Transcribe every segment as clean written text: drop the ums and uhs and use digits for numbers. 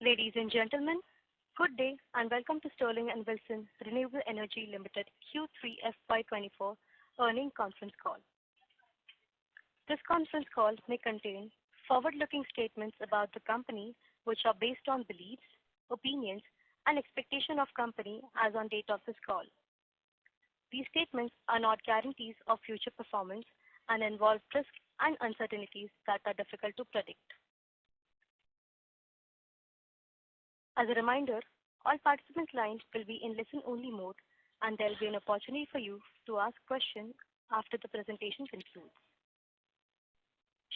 Ladies and gentlemen, good day and welcome to Sterling and Wilson Renewable Energy Limited Q3 FY24 earnings conference call. This conference call may contain forward-looking statements about the company which are based on beliefs, opinions, and expectation of company as on date of this call. These statements are not guarantees of future performance and involve risks and uncertainties that are difficult to predict. As a reminder, all participant lines will be in listen-only mode and there will be an opportunity for you to ask questions after the presentation concludes.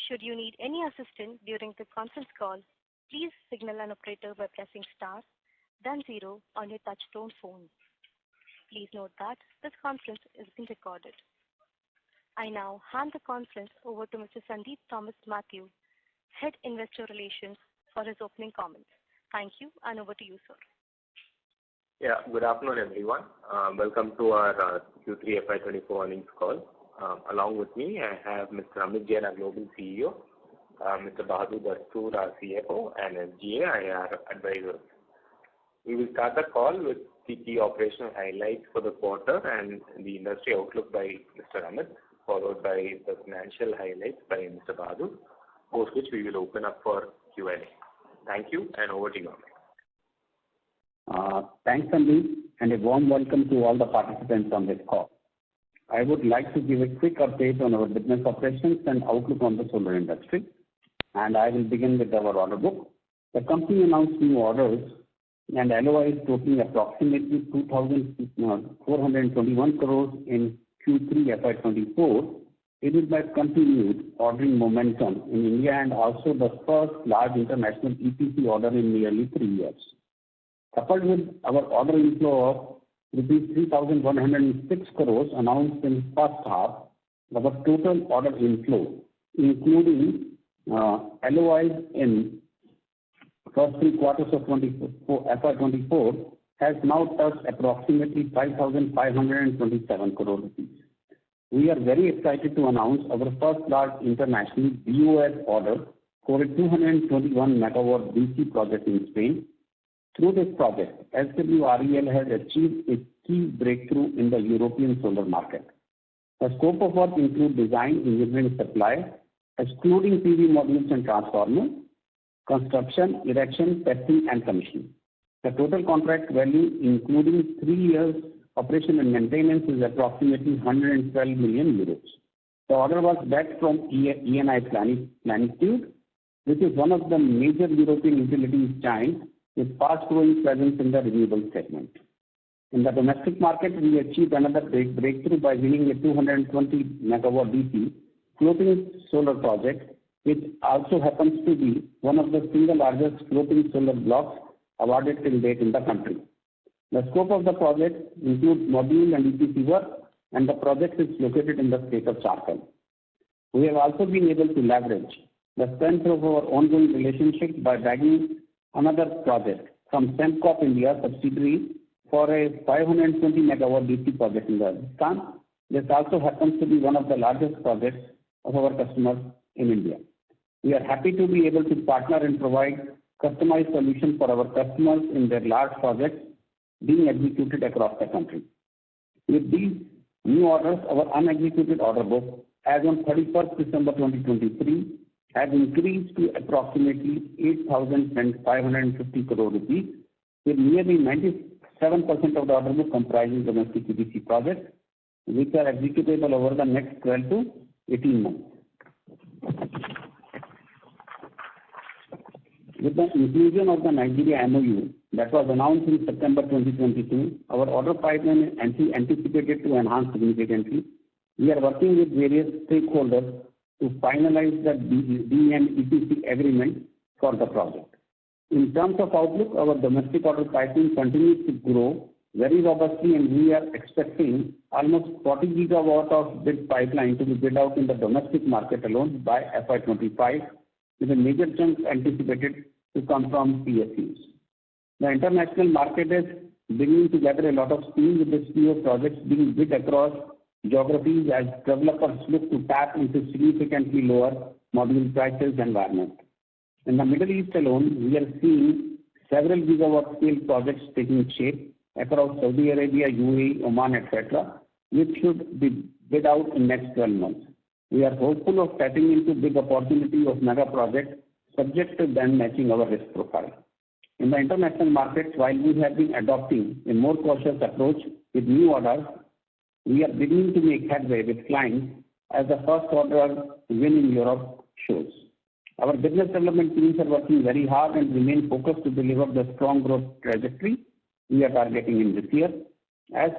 Should you need any assistance during the conference call, please signal an operator by pressing star, then 0 on your touch-tone phone. Please note that this conference is being recorded. I now hand the conference over to Mr. Sandeep Thomas Mathew, Head Investor Relations, for his opening comments. Thank you, and over to you, sir. Yeah, good afternoon, everyone. Welcome to our Q3 FY24 earnings call. Along with me, I have Mr. Amit Jain, our Global CEO, Mr. Bahadur Dastoor, our CFO, and SGA, IR advisors. We will start the call with the key operational highlights for the quarter and the industry outlook by Mr. Amit, followed by the financial highlights by Mr. Bahadur, post which we will open up for Q&A. Thank you, and over to you, Amit. Thanks, Sandeep, and a warm welcome to all the participants on this call. I would like to give a quick update on our business operations and outlook on the solar industry, and I will begin with our order book. The company announced new orders and LOIs totaling approximately 2,421 crores in Q3 FY24, aided by continued ordering momentum in India and also the first large international EPC order in nearly 3 years. Coupled with our order inflow of rupees 3,106 crores announced in first half, our total order inflow, including LOIs in first 3 quarters of FY24, has now touched approximately 5,527 crore rupees. We are very excited to announce our first large international BOS order for a 221 megawatt DC project in Spain. Through this project, SWREL has achieved a key breakthrough in the European solar market. The scope of work includes design, engineering, supply, excluding PV modules and transformers, construction, erection, testing, and commissioning. The total contract value, including 3 years operation and maintenance, is approximately 112 million euros. The order was backed from ENI Plenitude, which is one of the major European utilities giants with fast-growing presence in the renewable segment. In the domestic market, we achieved another breakthrough by winning a 220 megawatt DC floating solar project, which also happens to be one of the single largest floating solar blocks awarded till date in the country. The scope of the project includes module and EPC work, and the project is located in the state of Jharkhand. We have also been able to leverage the strength of our ongoing relationship by bagging another project from Sembcorp India subsidiary for a 520 megawatt DC project in Rajasthan. This also happens to be one of the largest projects of our customers in India. We are happy to be able to partner and provide customized solutions for our customers in their large projects being executed across the country. With these new orders, our unexecuted order book as on 31st December 2023 has increased to approximately 8,550 crore rupees, with nearly 97% of the order book comprising domestic EPC projects, which are executable over the next 12 to 18 months. With the inclusion of the Nigeria MOU that was announced in September 2022, our order pipeline is anticipated to enhance significantly. We are working with various stakeholders to finalize the DM EPC agreement for the project. In terms of outlook, our domestic order pipeline continues to grow very robustly, and we are expecting almost 40 gigawatt of bid pipeline to be bid out in the domestic market alone by FY25, with a major chunk anticipated to come from PSUs. The international market is bringing together a lot of steam with the slew of projects being bid across geographies as developers look to tap into significantly lower module prices environment. In the Middle East alone, we are seeing several gigawatt scale projects taking shape across Saudi Arabia, UAE, Oman, etc., which should be bid out in next 12 months. We are hopeful of tapping into big opportunity of mega projects subject to them matching our risk profile. In the international markets, while we have been adopting a more cautious approach with new orders, we are beginning to make headway with clients as the first order win in Europe shows. Our business development teams are working very hard and remain focused to deliver the strong growth trajectory we are targeting in this year. As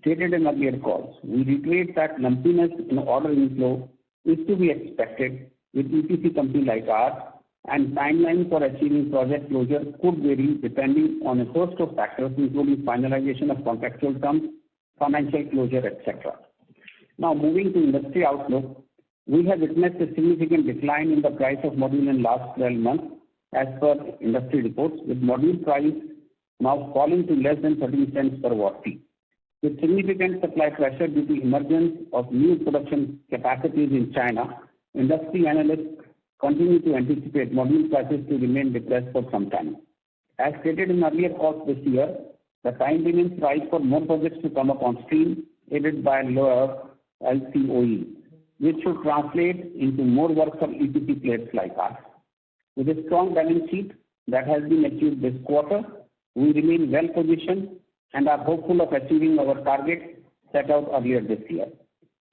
stated in earlier calls, we reiterate that lumpiness in order inflow is to be expected with EPC company like ours, and timeline for achieving project closure could vary depending on a host of factors, including finalization of contractual terms, financial closure, etc. Now, moving to industry outlook, we have witnessed a significant decline in the price of module in last 12 months as per industry reports, with module price now falling to less than 13 cents per watt peak. With significant supply pressure due to emergence of new production capacities in China, industry analysts continue to anticipate module prices to remain depressed for some time. As stated in earlier calls this year, the time remains right for more projects to come up on stream, aided by lower LCOE, which should translate into more work for EPC players like us. With a strong balance sheet that has been achieved this quarter, we remain well positioned and are hopeful of achieving our target set out earlier this year.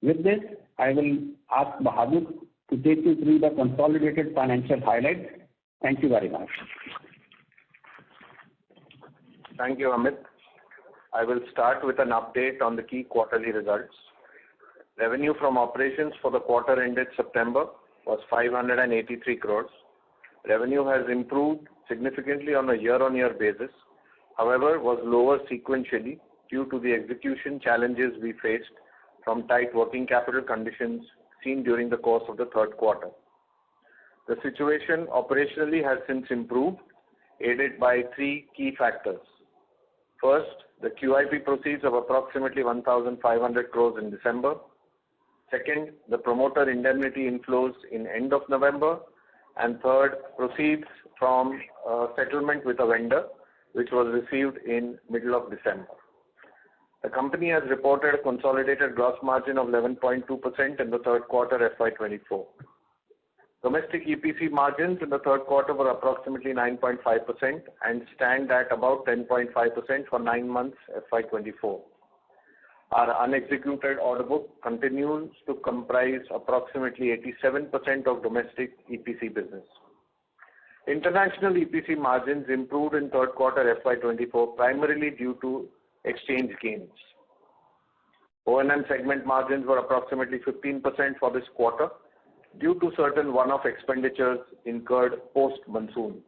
With this, I will ask Bahadur to take you through the consolidated financial highlights. Thank you very much. Thank you, Amit. I will start with an update on the key quarterly results. Revenue from operations for the quarter ended September was 583 crores. Revenue has improved significantly on a year-on-year basis, however, was lower sequentially due to the execution challenges we faced from tight working capital conditions seen during the course of the third quarter. The situation operationally has since improved, aided by three key factors. First, the QIP proceeds of approximately 1,500 crores in December. Second, the promoter indemnity inflows in end of November. And third, proceeds from settlement with a vendor, which was received in middle of December. The company has reported a consolidated gross margin of 11.2% in the third quarter FY24. Domestic EPC margins in the third quarter were approximately 9.5% and stand at about 10.5% for 9 months FY24. Our unexecuted order book continues to comprise approximately 87% of domestic EPC business. International EPC margins improved in third quarter FY24 primarily due to exchange gains. O&M segment margins were approximately 15% for this quarter due to certain one-off expenditures incurred post-monsoon.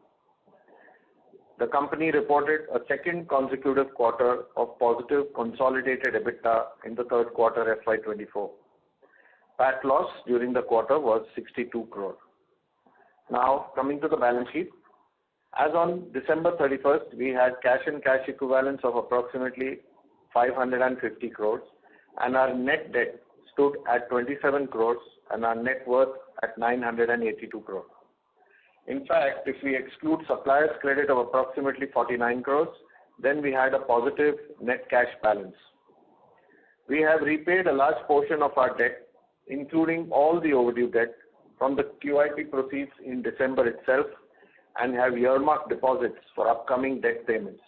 The company reported a second consecutive quarter of positive consolidated EBITDA in the third quarter FY24. PAT loss during the quarter was 62 crore. Now, coming to the balance sheet. As on December 31st, we had cash and cash equivalents of approximately 550 crores and our net debt stood at 27 crores and our net worth at 982 crores. In fact, if we exclude suppliers' credit of approximately 49 crores, then we had a positive net cash balance. We have repaid a large portion of our debt, including all the overdue debt, from the QIP proceeds in December itself and have earmarked deposits for upcoming debt payments.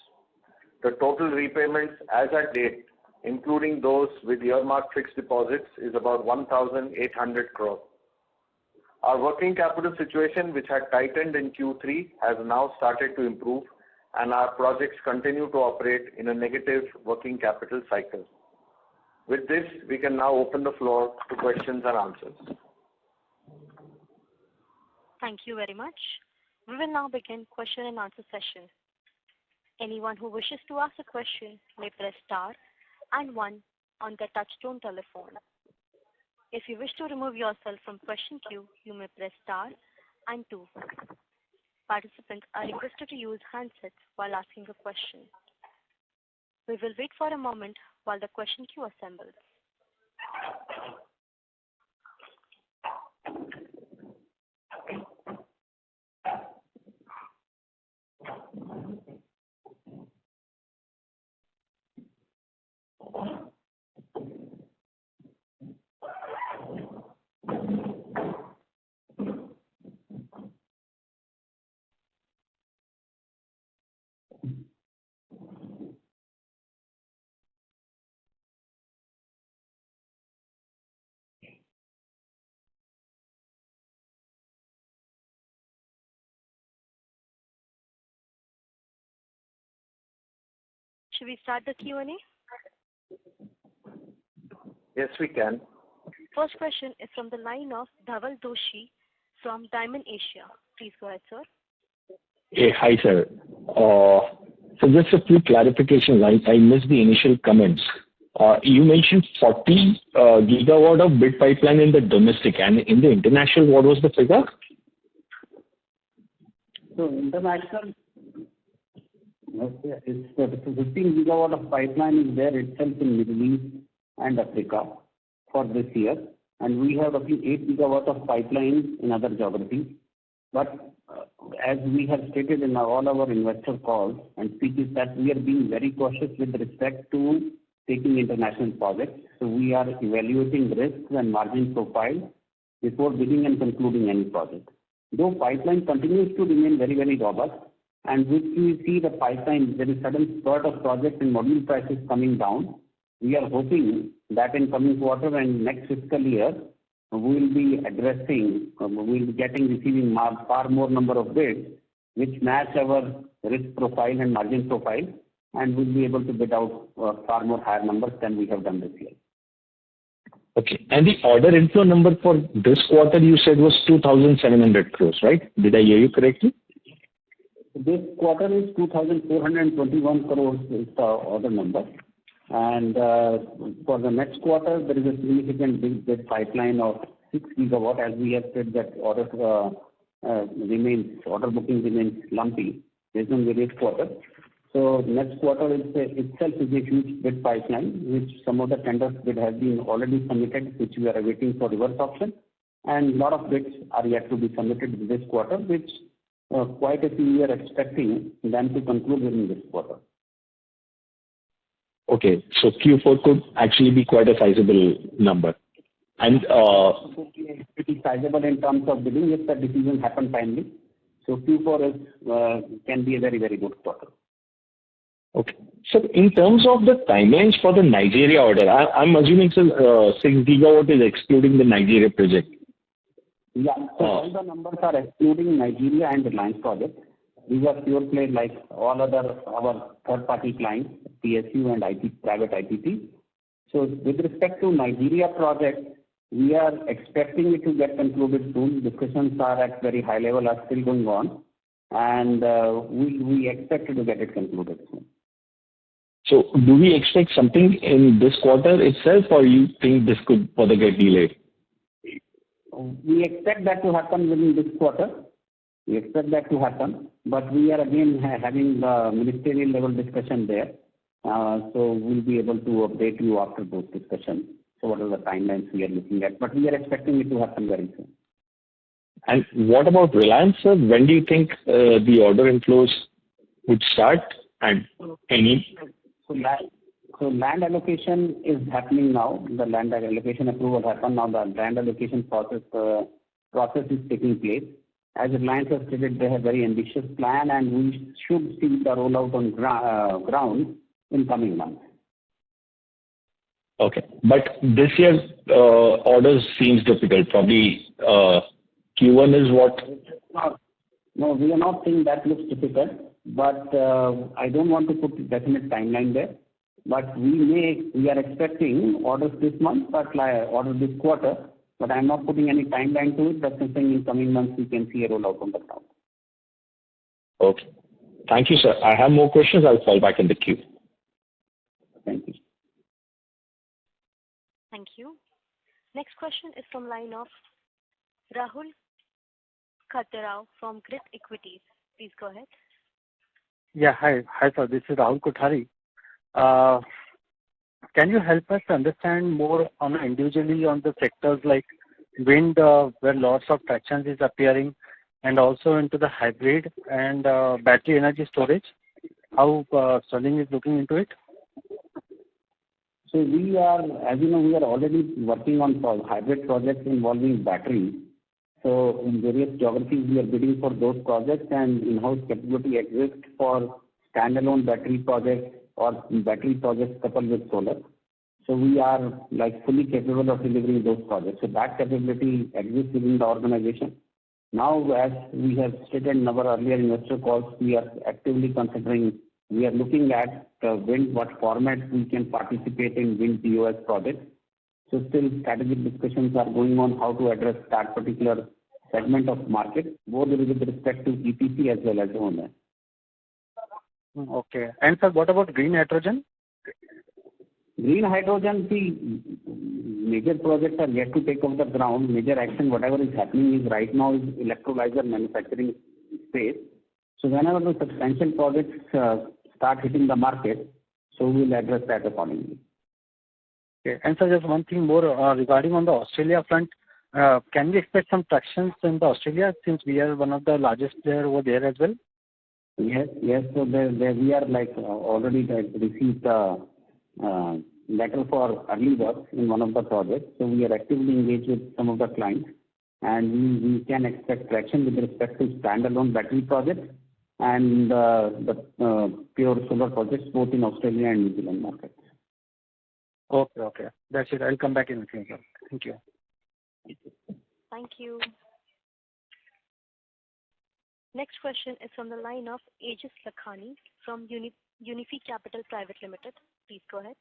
The total repayments as at date, including those with earmarked fixed deposits, is about 1,800 crore. Our working capital situation, which had tightened in Q3, has now started to improve and our projects continue to operate in a negative working capital cycle. With this, we can now open the floor to questions and answers. Thank you very much. We will now begin question and answer session. Anyone who wishes to ask a question may press star and 1 on their touchtone telephone. If you wish to remove yourself from question queue, you may press star and 2. Participants are requested to use handsets while asking a question. We will wait for a moment while the question queue assembles. Should we start the Q&A? Yes, we can. First question is from the line of Dhaval Doshi from Diamond Asia. Please go ahead, sir. Hey, hi, sir. So just a few clarifications. I missed the initial comments. You mentioned 40 gigawatt of bid pipeline in the domestic, and in the international, what was the figure? So international, it's 15 gigawatt of pipeline is there itself in Middle East and Africa for this year, and we have roughly 8 gigawatt of pipeline in other geographies. But as we have stated in all our investor calls and speeches, that we are being very cautious with respect to taking international projects. So we are evaluating risks and margin profile before bidding and concluding any project. Though pipeline continues to remain very, very robust, and which we see the pipeline, there is sudden spurt of projects and module prices coming down. We are hoping that in coming quarter and next fiscal year, we will be receiving far more number of bids which match our risk profile and margin profile, and we'll be able to bid out far more higher numbers than we have done this year. Okay. And the order inflow number for this quarter you said was 2,700 crores, right? Did I hear you correctly? This quarter is 2,421 crores is the order number. And for the next quarter, there is a significant bid pipeline of 6 gigawatt, as we have said that order booking remains lumpy based on various quarters. So next quarter itself is a huge bid pipeline, which some of the tenders that have been already submitted, which we are awaiting for reverse auction, and a lot of bids are yet to be submitted this quarter, which quite a few we are expecting them to conclude within this quarter. Okay, so Q4 could actually be quite a sizable number. And pretty sizable in terms of bidding if the decisions happen timely. So Q4 can be a very, very good quarter. Okay. So in terms of the timelines for the Nigeria order, I'm assuming 6 gigawatt is excluding the Nigeria project. Yeah, so all the numbers are excluding Nigeria and Reliance project. These are pure play like all other our third-party clients, PSU and private IPP. So with respect to Nigeria project, we are expecting it to get concluded soon. Discussions are at very high level, are still going on, and we expect to get it concluded soon. So do we expect something in this quarter itself, or you think this could further get delayed? We expect that to happen within this quarter. We expect that to happen, but we are again having the ministerial level discussion there. So we'll be able to update you after those discussions. So what are the timelines we are looking at? But we are expecting it to happen very soon. And what about Reliance, sir? When do you think the order inflows would start? And any? So land allocation is happening now. The land allocation approval happened now. The land allocation process is taking place. As Reliance has stated, they have very ambitious plan, and we should see the rollout on ground in coming months. Okay, but this year's orders seems difficult. Probably Q1 is what? No, we are not saying that looks difficult, but I don't want to put a definite timeline there. But we are expecting orders this month, but order this quarter. But I'm not putting any timeline to it. But something in coming months we can see a rollout on the ground. Okay, thank you, sir. I have more questions. I'll fall back in the queue. Thank you. Thank you. Next question is from line of Rahul Khattarao from Grit Equities. Please go ahead. Yeah, hi sir. This is Rahul Kothari. Can you help us understand more on individually on the sectors like wind, where lots of traction is appearing, and also into the hybrid and battery energy storage? How Sterling is looking into it? So we are, as you know, we are already working on hybrid projects involving battery. So in various geographies, we are bidding for those projects, and in-house capability exists for standalone battery projects or battery projects coupled with solar. So we are like fully capable of delivering those projects. So that capability exists within the organization. Now, as we have stated in our earlier investor calls, we are actively considering, we are looking at wind, what format we can participate in wind POS projects. So still strategic discussions are going on how to address that particular segment of market, both with respect to EPC as well as owner. Okay. And sir, what about green hydrogen? Green hydrogen, the major projects are yet to take off the ground. Major action, whatever is happening is right now is electrolyzer manufacturing space. So whenever the substantial projects start hitting the market, so we will address that accordingly. Okay. And sir, just one thing more regarding on the Australia front. Can we expect some tractions in the Australia since we are one of the largest player over there as well? Yes. So there we are like already received letter for early works in one of the projects. So we are actively engaged with some of the clients, and we can expect traction with respect to standalone battery projects and the pure solar projects both in Australia and New Zealand markets. Okay. That's it. I'll come back in the future. Thank you. Thank you. Next question is from the line of Aegis Lakhani from Unifi Capital Private Limited. Please go ahead.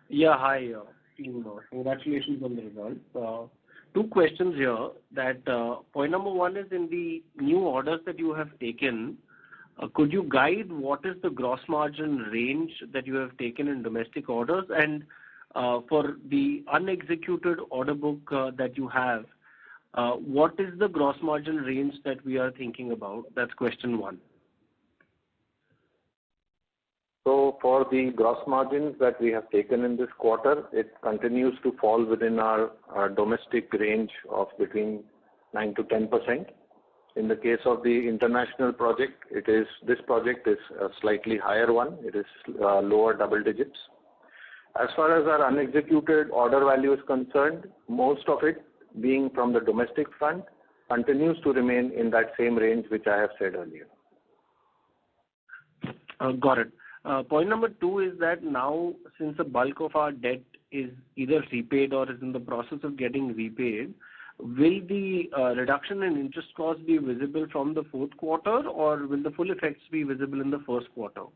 Yeah, hi, team. Congratulations on the results. Two questions here. That point number one is in the new orders that you have taken, could you guide what is the gross margin range that you have taken in domestic orders? And for the unexecuted order book that you have, what is the gross margin range that we are thinking about? That's question one. So for the gross margins that we have taken in this quarter, it continues to fall within our domestic range of between 9 to 10%. In the case of the international project, this project is a slightly higher one. It is lower double digits. As far as our unexecuted order value is concerned, most of it being from the domestic front continues to remain in that same range which I have said earlier. Got it. Point number two is that now, since the bulk of our debt is either repaid or is in the process of getting repaid, will the reduction in interest costs be visible from the fourth quarter, or will the full effects be visible in the first quarter?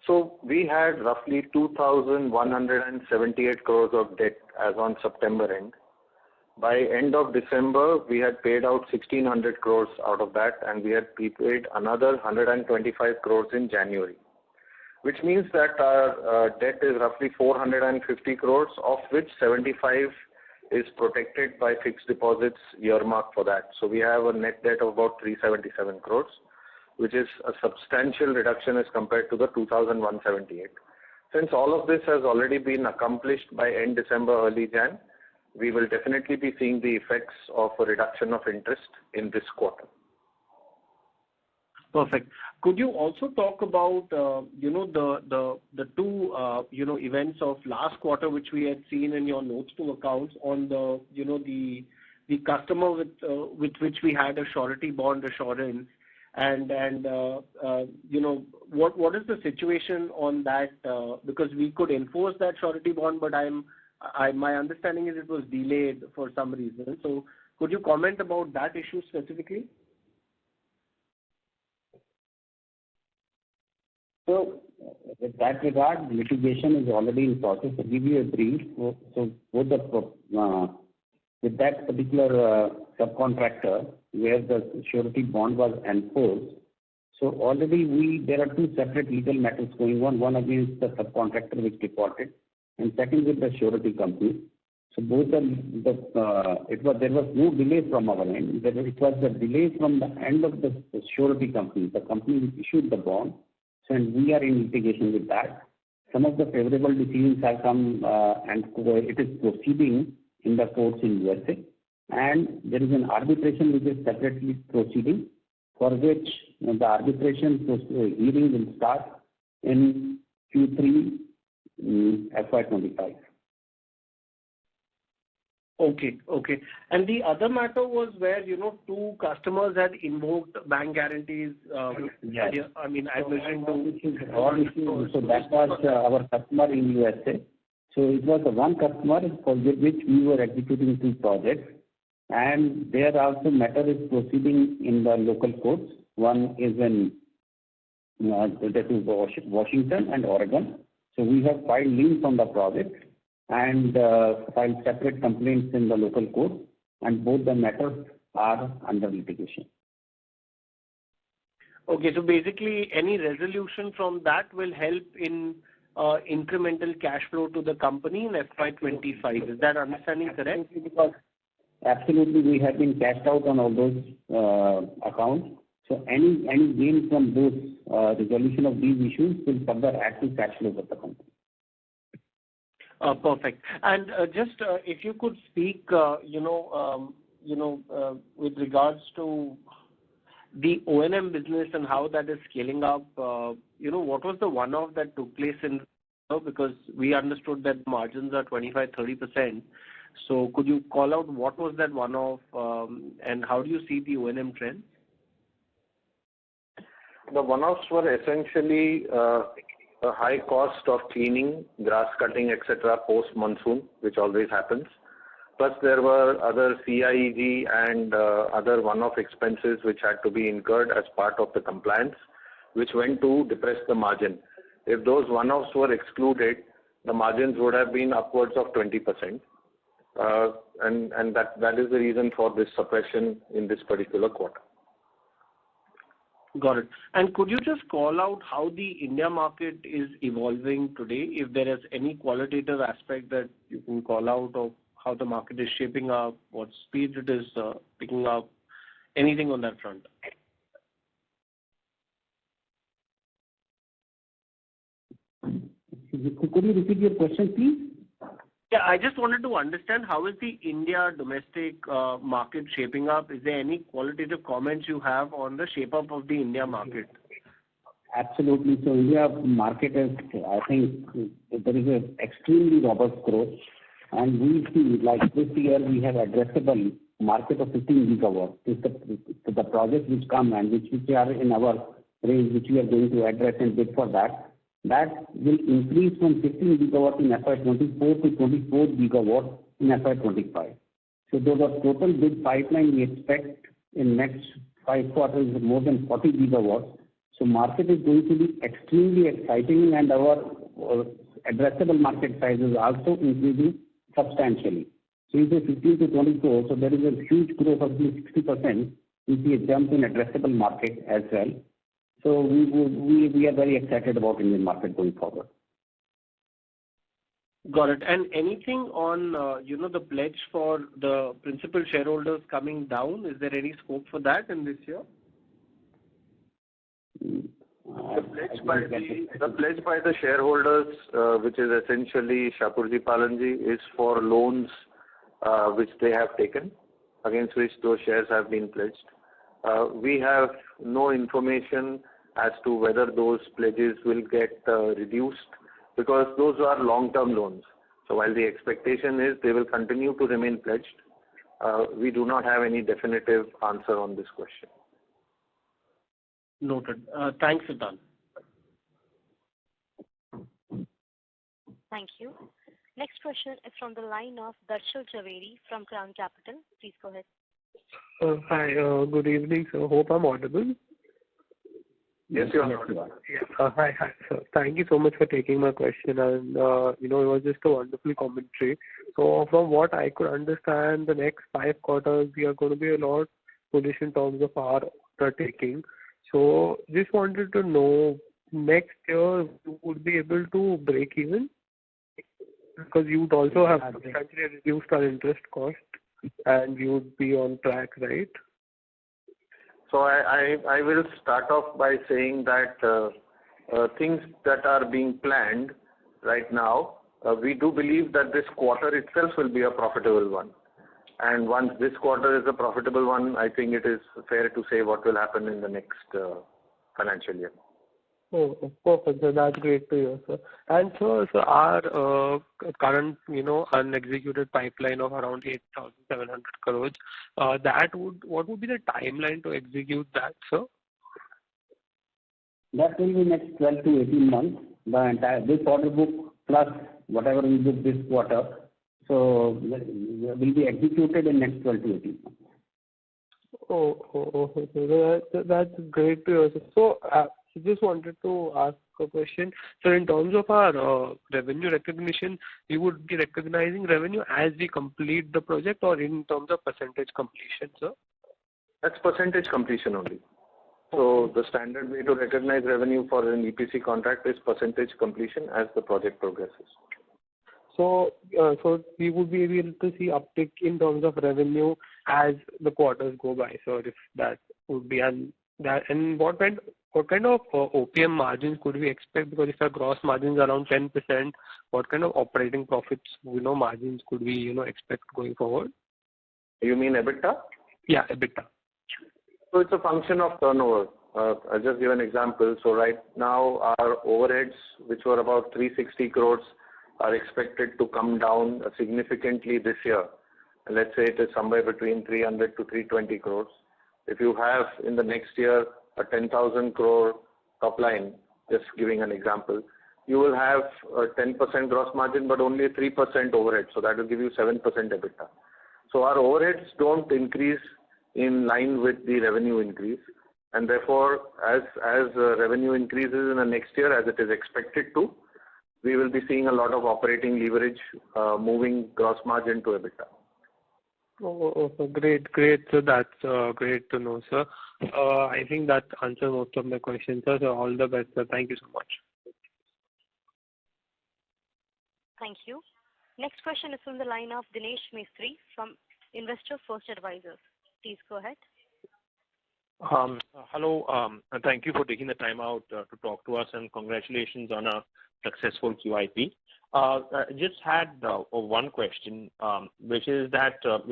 So we had roughly 2,178 crores of debt as on September end. By end of December, we had paid out 1,600 crores out of that, and we had prepaid another 125 crores in January, which means that our debt is roughly 450 crores, of which 75 is protected by fixed deposits earmarked for that. So we have a net debt of about 377 crores, which is a substantial reduction as compared to the 2,178. Since all of this has already been accomplished by end December, early Jan, we will definitely be seeing the effects of a reduction of interest in this quarter. Perfect. Could you also talk about the two events of last quarter which we had seen in your notes to accounts on the customer with which we had a surety bond assurance, and what is the situation on that, because we could enforce that surety bond, but my understanding is it was delayed for some reason. So could you comment about that issue specifically? So with that regard, litigation is already in process. To give you a brief, so both with that particular subcontractor where the surety bond was enforced, so already there are two separate legal matters going on. One against the subcontractor which defaulted, and second with the surety company. So both there was no delay from our end. It was the delay from the end of the surety company. The company which issued the bond, so and we are in litigation with that. Some of the favorable decisions have come, and it is proceeding in the courts in USA. And there is an arbitration which is separately proceeding, for which the arbitration hearing will start in Q3 FY25. Okay. And the other matter was where, two customers had invoked bank guarantees. Yes. I mean, I'm listening to... So that was our customer in USA. So it was one customer for which we were executing 2 projects. And there also matter is proceeding in the local courts. One is in that is Washington and Oregon. So we have filed liens on the project and filed separate complaints in the local court, and both the matters are under litigation. Okay, so basically any resolution from that will help in incremental cash flow to the company in FY25. Is that understanding correct? Absolutely, we have been cashed out on all those accounts. So any gain from those resolution of these issues will further add to cash flow of the company. Perfect. And just if you could speak, with regards to the O&M business and how that is scaling up, what was the one-off that took place in, because we understood that margins are 25-30%. So could you call out what was that one-off and how do you see the O&M trend? The one-offs were essentially a high cost of cleaning, grass cutting, etc. post-monsoon, which always happens. Plus there were other CIEG and other one-off expenses which had to be incurred as part of the compliance, which went to depress the margin. If those one-offs were excluded, the margins would have been upwards of 20%. And that is the reason for this suppression in this particular quarter. Got it. And could you just call out how the India market is evolving today? If there is any qualitative aspect that you can call out of how the market is shaping up, what speed it is picking up, anything on that front? Could you repeat your question, please? Yeah, I just wanted to understand how is the India domestic market shaping up? Is there any qualitative comments you have on the shape up of the India market? Absolutely. So India market is, I think, there is an extremely robust growth. And we see, like this year, we have addressable market of 15 gigawatts. The projects which come and which are in our range, which we are going to address and bid for that will increase from 15 gigawatts in FY24 to 24 gigawatts in FY25. So those are total bid pipeline we expect in next 5 quarters more than 40 gigawatts. So market is going to be extremely exciting, and our addressable market size is also increasing substantially. So you say 15 to 24, so there is a huge growth of 60%. We see a jump in addressable market as well. So we are very excited about Indian market going forward. Got it. And anything on, the pledge for the principal shareholders coming down? Is there any scope for that in this year? The pledge by the shareholders, which is essentially Shapurji Palanji, is for loans which they have taken, against which those shares have been pledged. We have no information as to whether those pledges will get reduced, because those are long-term loans. So while the expectation is they will continue to remain pledged, we do not have any definitive answer on this question. Noted. Thanks, Siddhant. Thank you. Next question is from the line of Darshil Jhaveri from Crown Capital. Please go ahead. Hi, good evening, sir. Hope I'm audible. Yes, you are. Hi, sir. Thank you so much for taking my question. And, it was just a wonderful commentary. So from what I could understand, the next 5 quarters, we are going to be a lot bullish in terms of our order taking. So just wanted to know, next year, you would be able to break even? Because you would also have substantially reduced our interest cost, and you would be on track, right? So I will start off by saying that things that are being planned right now, we do believe that this quarter itself will be a profitable one. And once this quarter is a profitable one, I think it is fair to say what will happen in the next financial year. Oh, perfect, sir. That's great to hear, sir. And so our current, unexecuted pipeline of around 8,700 crores, what would be the timeline to execute that, sir? That will be next 12 to 18 months. The entire this order book plus whatever we book this quarter, so will be executed in next 12 to 18 months. Okay. So that's great to hear, sir. So just wanted to ask a question. So in terms of our revenue recognition, we would be recognizing revenue as we complete the project, or in terms of percentage completion, sir? That's percentage completion only. So the standard way to recognize revenue for an EPC contract is percentage completion as the project progresses. So we would be able to see uptick in terms of revenue as the quarters go by. So if that would be, and what kind of OPM margins could we expect? Because if our gross margins are around 10%, what kind of operating profits, margins could we, expect going forward? You mean EBITDA? Yeah, EBITDA. So it's a function of turnover. I'll just give an example. So right now our overheads, which were about 360 crores, are expected to come down significantly this year. And let's say it is somewhere between 300 to 320 crores. If you have in the next year a 10,000 crore top line, just giving an example, you will have a 10% gross margin but only 3% overhead. So that will give you 7% EBITDA. So our overheads don't increase in line with the revenue increase, and therefore as revenue increases in the next year, as it is expected to, we will be seeing a lot of operating leverage moving gross margin to EBITDA. Oh, great. So that's great to know, sir. I think that answers most of my questions, sir. So all the best, sir. Thank you so much. Thank you. Next question is from the line of Dinesh Mistry from Investor First Advisors. Please go ahead. Hello. Thank you for taking the time out to talk to us, and congratulations on a successful QIP. Just had one question, which is that, as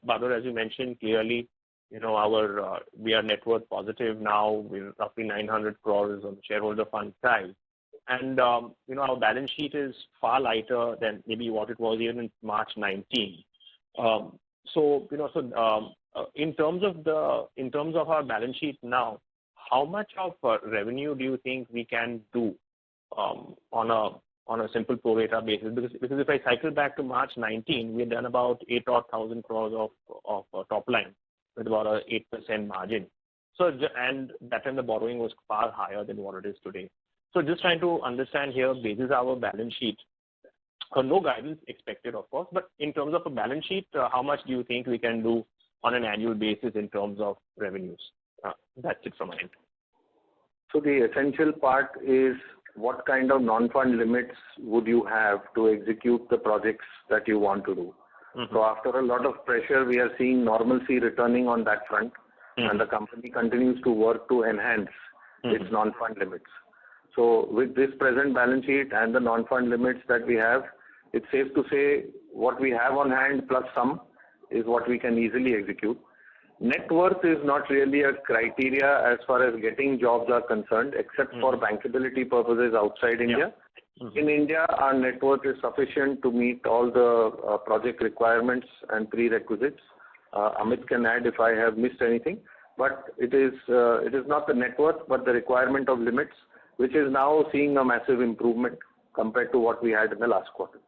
Bahadur, as you mentioned clearly, we are net worth positive now. We're roughly 900 crores on the shareholder fund side. And, our balance sheet is far lighter than maybe what it was even in March 19. In terms of our balance sheet now, how much of revenue do you think we can do on a simple pro rata basis? Because if I cycle back to March 19, we had done about 8,000 crores of top line with about a 8% margin. So, and that time the borrowing was far higher than what it is today. So just trying to understand here, basis our balance sheet. No guidance expected, of course, but in terms of a balance sheet, how much do you think we can do on an annual basis in terms of revenues? That's it from my end. So the essential part is what kind of non-fund limits would you have to execute the projects that you want to do? Mm-hmm. So after a lot of pressure, we are seeing normalcy returning on that front, and the company continues to work to enhance its non-fund limits. So with this present balance sheet and the non-fund limits that we have, it's safe to say what we have on hand plus some is what we can easily execute. Net worth is not really a criteria as far as getting jobs are concerned, except for bankability purposes outside India. Mm-hmm. In India, our net worth is sufficient to meet all the project requirements and prerequisites. Amit can add if I have missed anything, but it is not the net worth, but the requirement of limits, which is now seeing a massive improvement compared to what we had in the last quarter.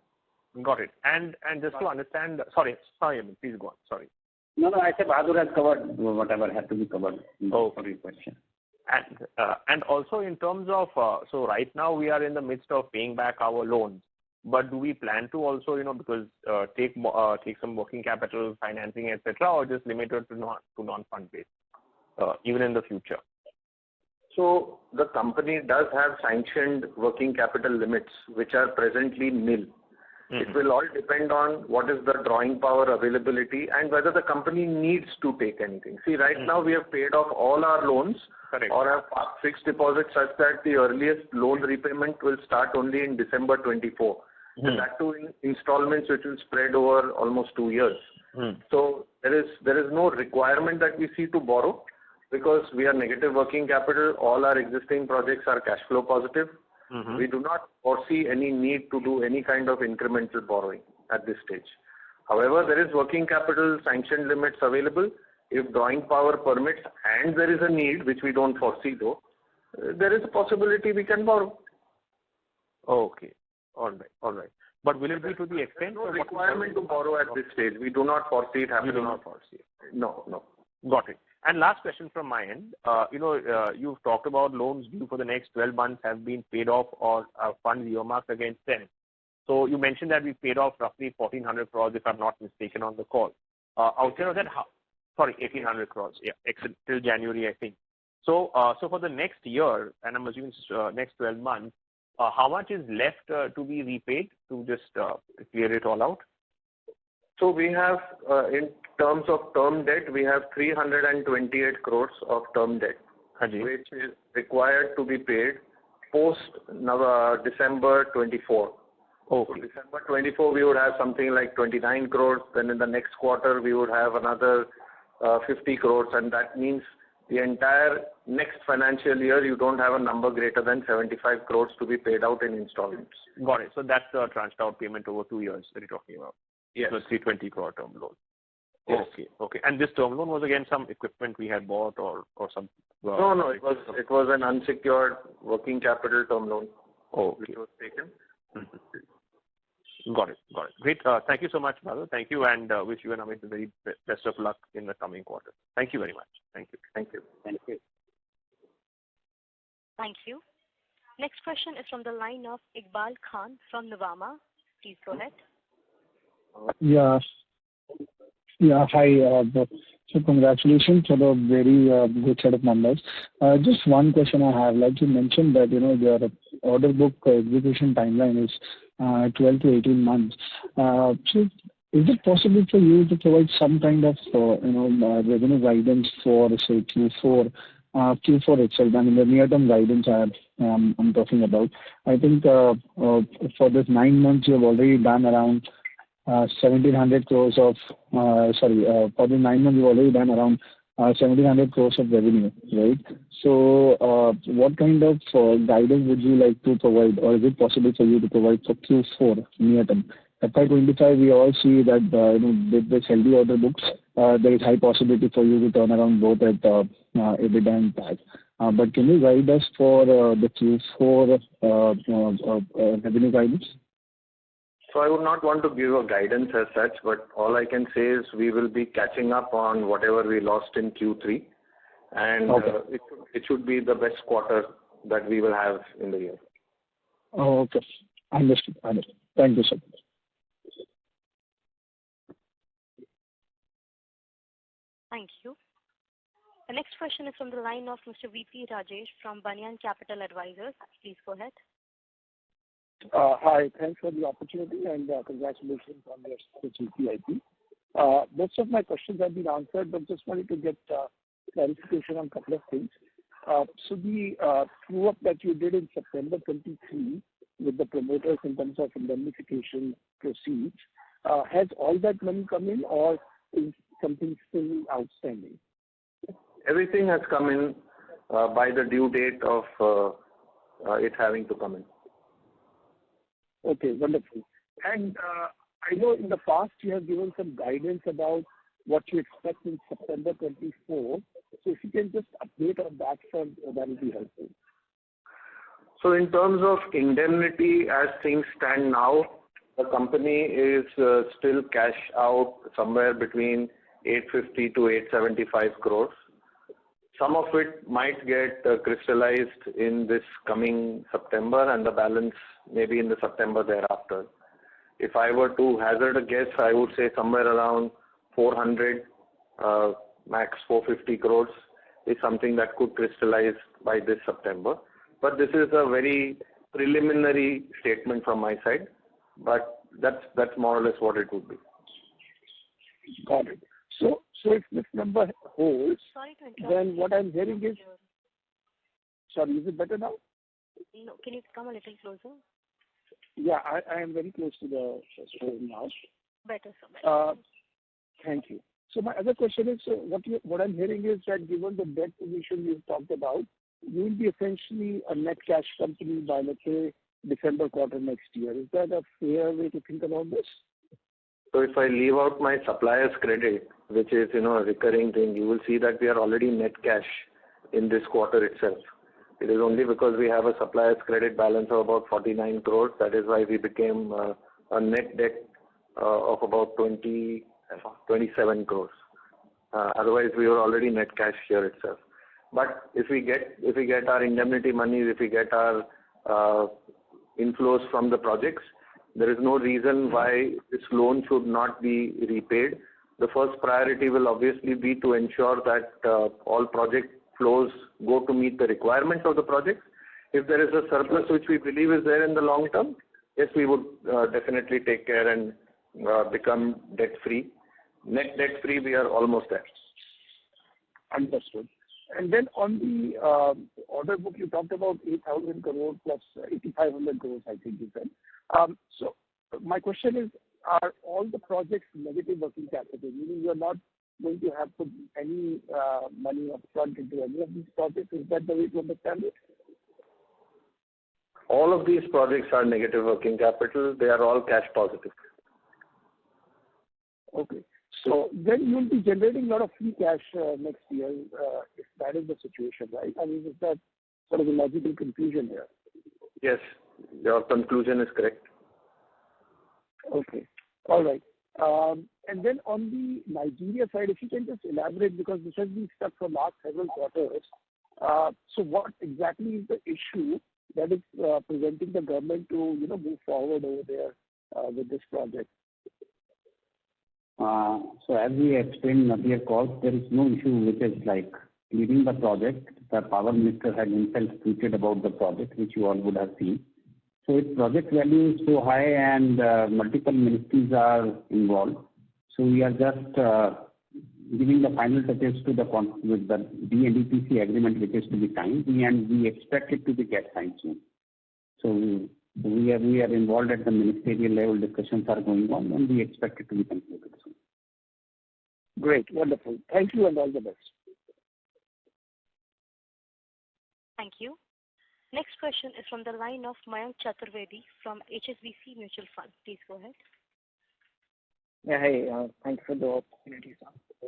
Got it. And just to understand, sorry, Amit, please go on. Sorry. No, I said Bahadur has covered whatever had to be covered for your question. And also in terms of, so right now we are in the midst of paying back our loans, but do we plan to also, because take some working capital financing, etc., or just limited to non-fund based, even in the future? So the company does have sanctioned working capital limits, which are presently nil. Mm-hmm. It will all depend on what is the drawing power availability and whether the company needs to take anything. See, right now we have paid off all our loans. Correct. Or have fixed deposits such that the earliest loan repayment will start only in December 24. Mm-hmm. And that too in installments which will spread over almost 2 years. Mm-hmm. So there is no requirement that we see to borrow. because we are negative working capital. All our existing projects are cash flow positive. We do not foresee any need to do any kind of incremental borrowing at this stage. However, there is working capital sanction limits available. If drawing power permits and there is a need, which we don't foresee though, there is a possibility we can borrow. Okay. All right. But will it be to the extent of requirement to borrow at this stage? We do not foresee it happening. You do not foresee it. No. Got it. And last question from my end. You've talked about loans due for the next 12 months have been paid off or funds earmarked against them. So you mentioned that we paid off roughly 1,400 crores, if I'm not mistaken, on the call. Outside of that, 1,800 crores. Yeah, till January, I think. So for the next year, and I'm assuming next 12 months, how much is left to be repaid to just clear it all out? So we have, in terms of term debt, we have 328 crores of term debt, which is required to be paid post December 24. Okay. So December 24, we would have something like 29 crores. Then in the next quarter, we would have another 50 crores. And that means the entire next financial year, you don't have a number greater than 75 crores to be paid out in installments. Got it. So that's the tranched out payment over 2 years that you're talking about. Yes. The 320 crore term loan. Yes. Okay. And this term loan was again some equipment we had bought or some? No. It was an unsecured working capital term loan. Which was taken. Got it. Great. Thank you so much, brother. Thank you, and wish you and Amit the very best of luck in the coming quarter. Thank you very much. Thank you. Next question is from the line of Iqbal Khan from Nuvama. Please go ahead. Yeah. Hi. So congratulations for the very good set of numbers. Just one question I have. Like you mentioned that your order book execution timeline is 12 to 18 months. So is it possible for you to provide some kind of revenue guidance for say Q4 itself? I mean the near-term guidance I'm talking about. I think for this 9 months you have already done around 1,700 crores of for the 9 months you've already done around 1,700 crores of revenue, right? So what kind of guidance would you like to provide, or is it possible for you to provide for Q4 near term? FY25 we all see that with this healthy order books there is high possibility for you to turn around both at EBITDA and PAT. But can you guide us for the Q4 revenue guidance? So I would not want to give a guidance as such, but all I can say is we will be catching up on whatever we lost in Q3, and it should be the best quarter that we will have in the year. Oh, okay. Understood. Thank you, sir. Thank you. The next question is from the line of Mr. VP Rajesh from Banyan Capital Advisors. Please go ahead. Hi, thanks for the opportunity and congratulations on your GPIP. Most of my questions have been answered, but just wanted to get clarification on a couple of things. So the true-up that you did in September 23 with the promoters in terms of indemnification proceeds, has all that money come in or is something still outstanding? Everything has come in by the due date of it having to come in. Okay, wonderful. And I know in the past you have given some guidance about what you expect in September 24. So if you can just update on that front, that will be helpful. So in terms of indemnity, as things stand now, the company is still cash out somewhere between 850 to 875 crores. Some of it might get crystallized in this coming September and the balance maybe in the September thereafter. If I were to hazard a guess, I would say somewhere around 400, max 450 crores is something that could crystallize by this September. But this is a very preliminary statement from my side, but that's more or less what it would be. Got it. So if this number holds, then what I'm hearing is... Sorry, is it better now? No, can you come a little closer? Yeah, I am very close to the phone now. Better, sir. Thank you. So my other question is, so what I'm hearing is that given the debt position you've talked about, you will be essentially a net cash company by, let's say, December quarter next year. Is that a fair way to think about this? So if I leave out my supplier's credit, which is, a recurring thing, you will see that we are already net cash in this quarter itself. It is only because we have a supplier's credit balance of about 49 crores. That is why we became a net debt of about 27 crores. Otherwise, we were already net cash here itself. But if we get our indemnity money, if we get our inflows from the projects, there is no reason why this loan should not be repaid. The first priority will obviously be to ensure that all project flows go to meet the requirements of the project. If there is a surplus which we believe is there in the long term, yes, we would definitely take care and become debt-free. Net debt-free, we are almost there. Understood. And then on the order book, you talked about 8,000 crore plus 8,500 crores, I think you said. So my question is, are all the projects negative working capital, meaning you're not going to have put any money up front into any of these projects? Is that the way to understand it? All of these projects are negative working capital. They are all cash positive. Okay. So then you'll be generating a lot of free cash next year if that is the situation, right? I mean, is that sort of a logical conclusion here? Yes, your conclusion is correct. Okay. All right. And then on the Nigeria side, if you can just elaborate, because this has been stuck for last several quarters. So what exactly is the issue that is preventing the government to, move forward over there with this project? So as we explained in earlier calls, there is no issue which is like leading the project. The power minister had himself tweeted about the project, which you all would have seen. So its project value is so high and multiple ministries are involved. So we are just giving the final touches to with the DNDPC agreement which is to be signed, and we expect it to be get signed soon. So we are involved at the ministerial level. Discussions are going on, and we expect it to be concluded soon. Great, wonderful. Thank you, and all the best. Thank you. Next question is from the line of Mayank Chaturvedi from HSBC Mutual Fund. Please go ahead. Yeah, hi. Thank you for the opportunity, sir.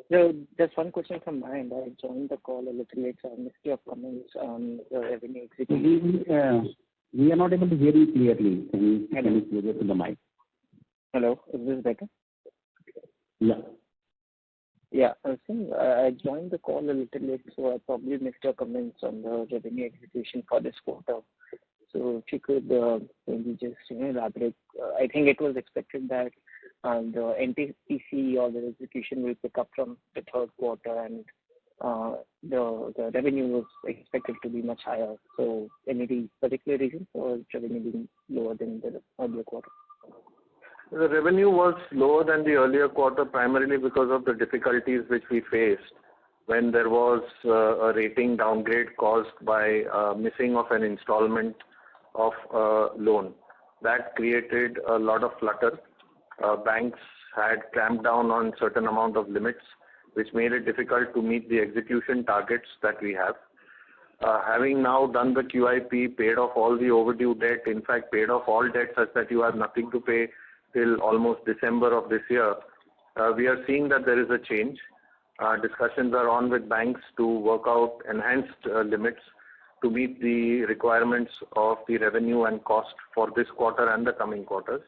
So just one question from my end. I joined the call a little late, so I missed your comments on the revenue execution. We are not able to hear you clearly. Can you closer to the mic? Hello, is this better? Yeah. Yeah, I joined the call a little late, so I probably missed your comments on the revenue execution for this quarter. So if you could maybe just elaborate. I think it was expected that the NTPC or the execution will pick up from the third quarter, and the revenue was expected to be much higher. So any particular reason for revenue being lower than the earlier quarter? The revenue was lower than the earlier quarter primarily because of the difficulties which we faced when there was a rating downgrade caused by missing of an installment of a loan. That created a lot of flutter. Banks had clamped down on certain amount of limits, which made it difficult to meet the execution targets that we have. Having now done the QIP, paid off all the overdue debt, in fact paid off all debt such that you have nothing to pay till almost December of this year, we are seeing that there is a change. Discussions are on with banks to work out enhanced limits to meet the requirements of the revenue and cost for this quarter and the coming quarters.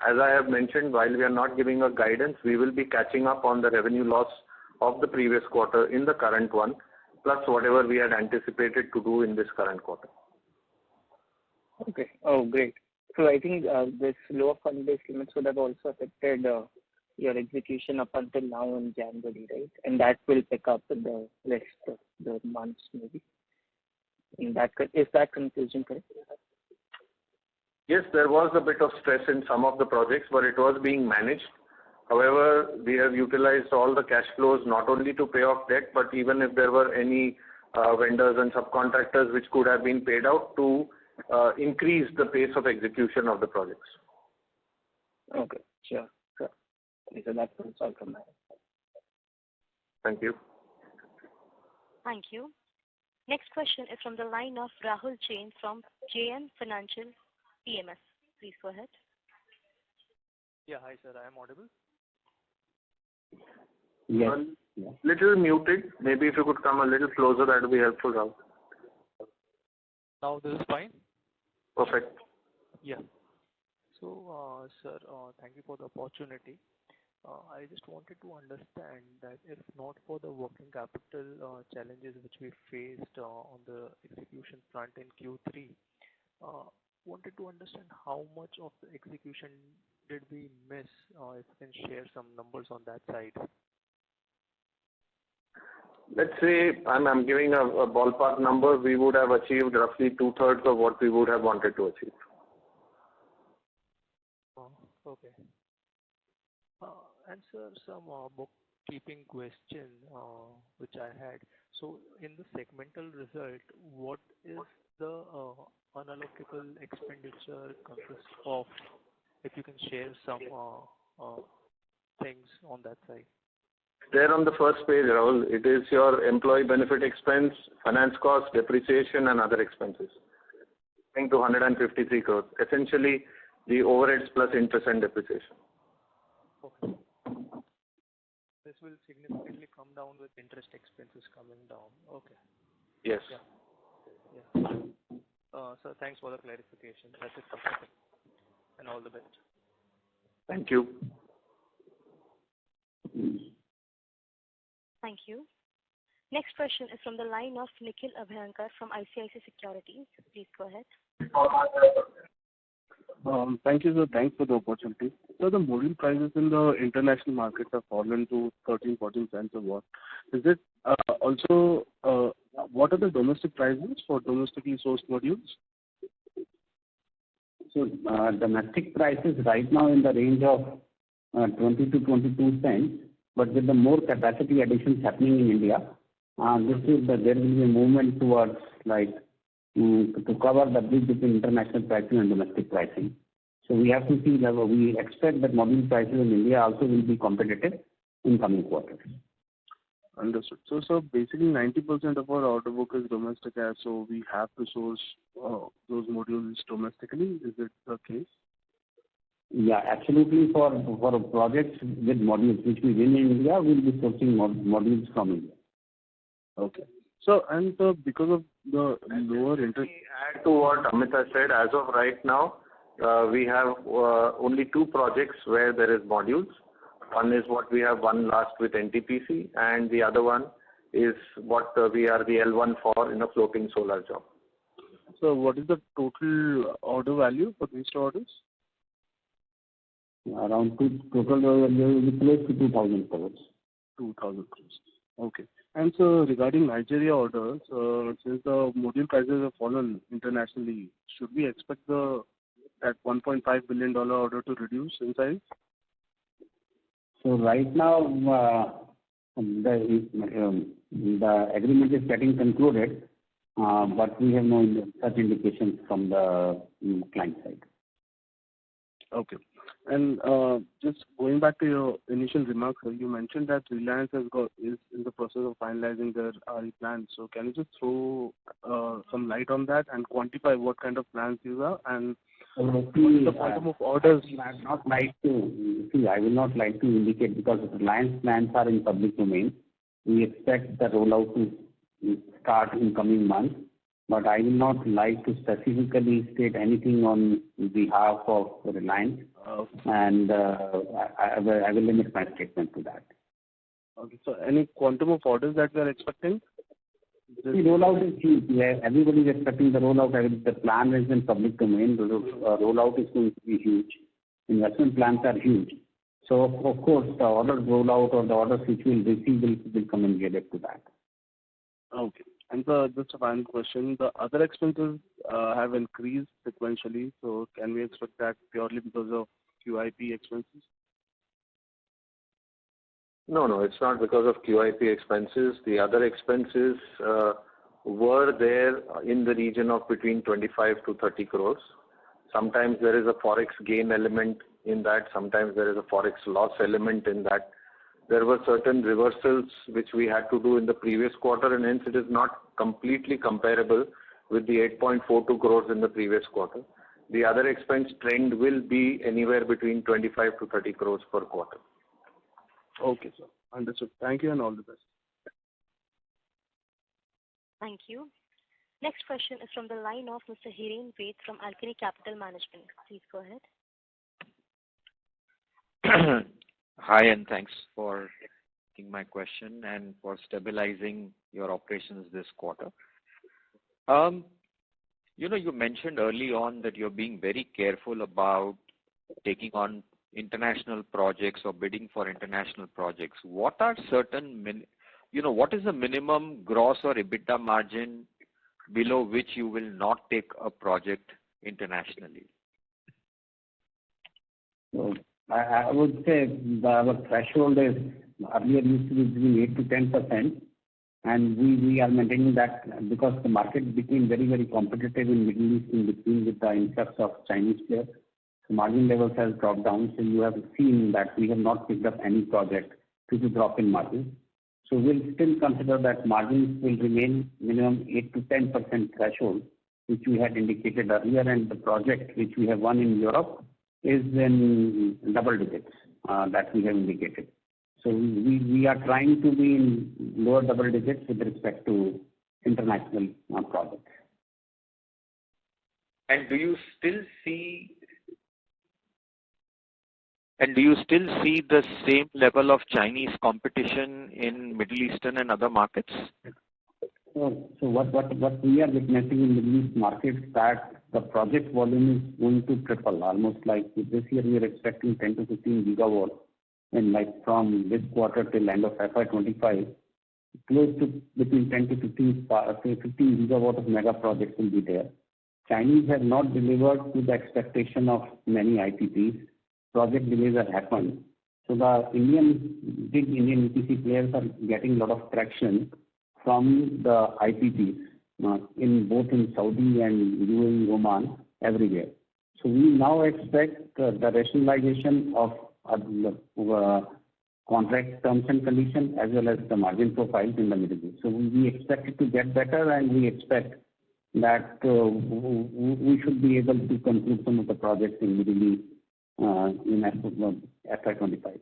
As I have mentioned, while we are not giving a guidance, we will be catching up on the revenue loss of the previous quarter in the current one, plus whatever we had anticipated to do in this current quarter. Okay. Oh, great. So I think this lower fund-based limits would have also affected your execution up until now in January, right? And that will pick up in the rest of the months, maybe. Is that conclusion correct? Yes, there was a bit of stress in some of the projects, but it was being managed. However, we have utilized all the cash flows not only to pay off debt, but even if there were any vendors and subcontractors which could have been paid out to increase the pace of execution of the projects. Okay, sure. So that's all from my end. Thank you. Thank you. Next question is from the line of Rahul Jain from JM Financial PMS. Please go ahead. Yeah, hi sir, I am audible. Yes. Little muted. Maybe if you could come a little closer, that would be helpful, Rahul. Now this is fine? Perfect. Yeah. So, sir, thank you for the opportunity. I just wanted to understand that if not for the working capital challenges which we faced on the execution front in Q3, wanted to understand how much of the execution did we miss, if you can share some numbers on that side. Let's say I'm giving a ballpark number. We would have achieved roughly 2/3 of what we would have wanted to achieve. Okay. And sir, some bookkeeping question which I had. So in the segmental result, what is the unallocable expenditure consists of? If you can share some things on that side. There on the first page, Rahul, it is your employee benefit expense, finance cost, depreciation, and other expenses. I think 253 crores. Essentially, the overheads plus interest and depreciation. Okay. This will significantly come down with interest expenses coming down. Okay. Yes. Yeah. Sir, thanks for the clarification. That's it from me. And all the best. Thank you. Thank you. Next question is from the line of Nikhil Abhyankar from ICICI Securities. Please go ahead. Thank you, sir. Thanks for the opportunity. So the module prices in the international markets have fallen to 13-14 cents a watt. Is it also, what are the domestic prices for domestically sourced modules? So domestic prices right now in the range of 20 to 22 cents, but with the more capacity additions happening in India, there will be a movement towards to cover the bridge between international pricing and domestic pricing. So we have to see that we expect that module prices in India also will be competitive in coming quarters. Understood. So basically 90% of our order book is domestic, so we have to source those modules domestically. Is it the case? Yeah, absolutely. For projects with modules which we win in India, we'll be sourcing modules from India. Okay. So, and because of the lower interest... Add to what Amit has said, as of right now, we have only 2 projects where there is modules. One is what we have won last with NTPC, and the other one is what we are the L1 for in a floating solar job. So what is the total order value for these 2 orders? Around total will be close to 2,000 crores. 2,000 crores. Okay. And so regarding Nigeria orders, since the module prices have fallen internationally, should we expect that $1.5 billion order to reduce in size? So right now, the agreement is getting concluded, but we have no such indications from the client side. Okay. And just going back to your initial remarks, you mentioned that Reliance is in the process of finalizing their RE plans. So can you just throw some light on that and quantify what kind of plans these are and what is the quantum of orders? I will not like to indicate because Reliance plans are in public domain. We expect the rollout to start in coming months, but I will not like to specifically state anything on behalf of Reliance, and I will limit my statement to that. Okay. So any quantum of orders that we are expecting? The rollout is huge. Everybody is expecting the rollout. The plan is in public domain. The rollout is going to be huge. Investment plans are huge. So, of course, the orders rollout or the orders which we will receive will come in related to that. Okay. And just a final question. The other expenses have increased sequentially. So can we expect that purely because of QIP expenses? No, it's not because of QIP expenses. The other expenses were there in the region of between 25 to 30 crores. Sometimes there is a forex gain element in that. Sometimes there is a forex loss element in that. there were certain reversals which we had to do in the previous quarter, and hence it is not completely comparable with the 8.42 crores in the previous quarter. The other expense trend will be anywhere between 25 to 30 crores per quarter. Okay, sir. Understood. Thank you and all the best. Thank you. Next question is from the line of Mr. Hiren Ved from Alchemy Capital Management. Please go ahead. Hi, and thanks for taking my question and for stabilizing your operations this quarter. You mentioned early on that you're being very careful about taking on international projects or bidding for international projects. What are what is the minimum gross or EBITDA margin below which you will not take a project internationally? So I would say our threshold is earlier used to be between 8 to 10%, and we are maintaining that because the market became very, very competitive in Middle East in between with the influx of Chinese players. So margin levels have dropped down. So you have seen that we have not picked up any project due to drop in margins. So we'll still consider that margins will remain minimum 8 to 10% threshold, which we had indicated earlier, and the project which we have won in Europe is in double digits that we have indicated. So we are trying to be in lower double digits with respect to international projects. And do you still see the same level of Chinese competition in Middle Eastern and other markets? So what we are witnessing in Middle East markets that the project volume is going to triple. Almost like this year we are expecting 10 to 15 gigawatts, and like from this quarter till end of FY25, close to between 10 to 15 gigawatt of mega projects will be there. Chinese have not delivered to the expectation of many IPPs. Project delays have happened. So the big Indian EPC players are getting a lot of traction from the IPPs in Saudi and UAE, Oman, everywhere. So we now expect the rationalization of contract terms and conditions as well as the margin profiles in the Middle East. So we expect it to get better, and we expect that we should be able to conclude some of the projects in Middle East in FY25.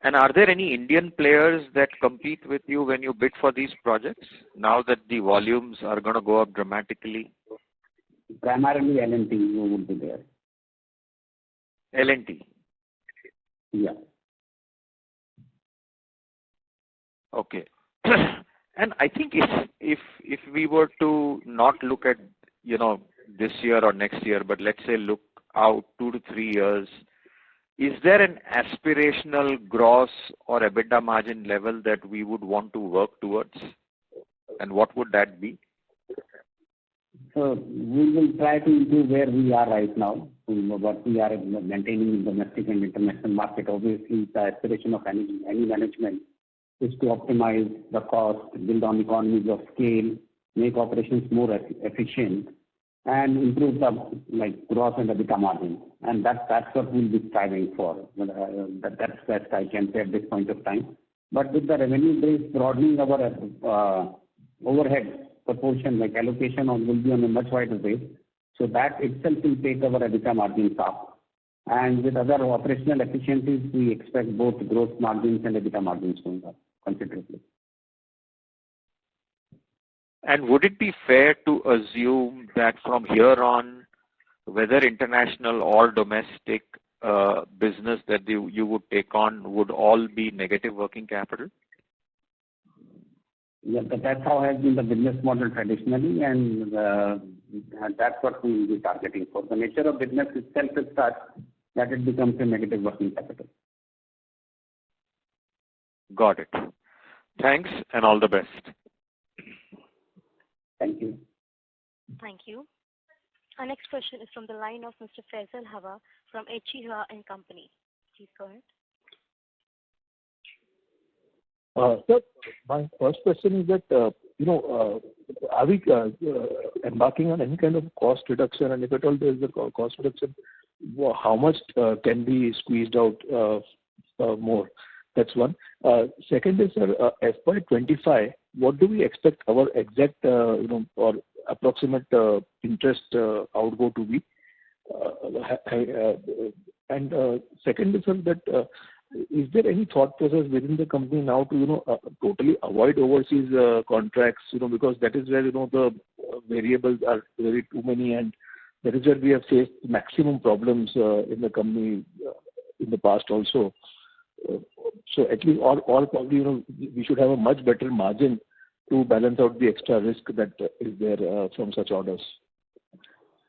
And are there any Indian players that compete with you when you bid for these projects, now that the volumes are going to go up dramatically? Primarily L&T will be there. L&T? Yeah. Okay. And I think if we were to not look at, this year or next year, but let's say look out 2 to 3 years, is there an aspirational gross or EBITDA margin level that we would want to work towards? And what would that be? So we will try to improve where we are right now, what we are maintaining in domestic and international market. Obviously, the aspiration of any management is to optimize the cost, build on economies of scale, make operations more efficient, and improve the gross and EBITDA margin. And that's what we'll be striving for. That's best I can say at this point of time. But with the revenue base broadening our overhead proportion, like allocation will be on a much wider base. So that itself will take our EBITDA margins up. And with other operational efficiencies, we expect both gross margins and EBITDA margins going up considerably. And would it be fair to assume that from here on, whether international or domestic business that you would take on would all be negative working capital? Yeah, that's how has been the business model traditionally, and that's what we will be targeting for. The nature of business itself is such that it becomes a negative working capital. Got it. Thanks and all the best. Thank you. Thank you. Our next question is from the line of Mr. Faisal Hawa from H.G. Hawa and Company. Please go ahead. Sir, my first question is that, are we embarking on any kind of cost reduction? And if at all there is a cost reduction, how much can be squeezed out more. That's one. Second is, sir, FY25, what do we expect our exact, or approximate interest outgo to be? And second is, sir, that is there any thought process within the company now to, totally avoid overseas contracts, because that is where, the variables are very too many, and that is where we have faced maximum problems in the company in the past also. So at least, or probably, we should have a much better margin to balance out the extra risk that is there from such orders.